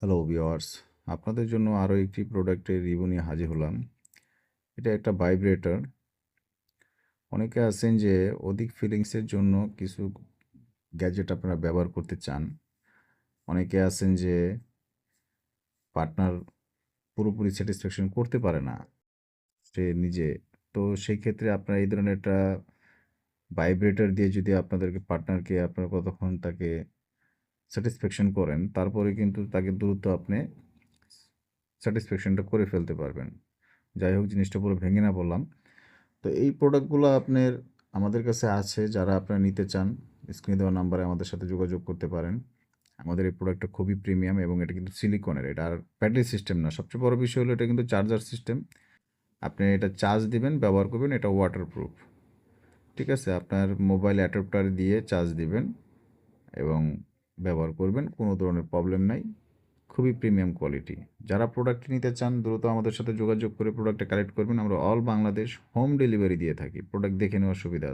Hello viewers, আপনাদের জন্য আরও একটি প্রোডাক্টের রিভিউ নিয়ে হাজির হলাম। এটা একটা ভাইব্রেটর। অনেকে আছেন যে অধিক ফিলিংসের জন্য কিছু গ্যাজেট আপনারা ব্যবহার করতে চান। অনেকে আছেন যে পার্টনার পুরোপুরি স্যাটিসফ্যাকশন করতে পারে না সে নিজে। তো সেই ক্ষেত্রে আপনারা এই ধরনের একটা ভাইব্রেটর দিয়ে যদি আপনাদেরকে পার্টনারকে আপনারা কতক্ষণ তাকে স্যাটিসফ্যাকশন করেন, তারপরে কিন্তু তাকে দ্রুত আপনি স্যাটিসফ্যাকশনটা করে ফেলতে পারবেন। যাই হোক, জিনিসটা পুরো ভেঙে না বললাম। তো এই প্রোডাক্টগুলো আপনার আমাদের কাছে আছে। যারা আপনারা নিতে চান, স্ক্রিনে দেওয়া নাম্বারে আমাদের সাথে যোগাযোগ করতে পারেন। আমাদের এই প্রোডাক্টটা খুবই প্রিমিয়াম এবং এটা কিন্তু সিলিকনের। এটা আর ব্যাটারি সিস্টেম না। সবচেয়ে বড় বিষয় হলো এটা কিন্তু চার্জার সিস্টেম। আপনি এটা চার্জ দিবেন, ব্যবহার করবেন, এটা ওয়াটারপ্রুফ। ঠিক আছে? আপনার মোবাইল অ্যাডাপ্টার দিয়ে চার্জ দিবেন এবং ব্যবহার করবেন। কোনো ধরনের প্রবলেম নাই। খুবই প্রিমিয়াম কোয়ালিটি। যারা প্রোডাক্ট নিতে চান দ্রুত আমাদের সাথে যোগাযোগ করে প্রোডাক্টটা কালেক্ট করবেন। আমরা অল বাংলাদেশ হোম ডেলিভারি দিয়ে থাকি। প্রোডাক্ট দেখে নেওয়ার সুবিধা আছে।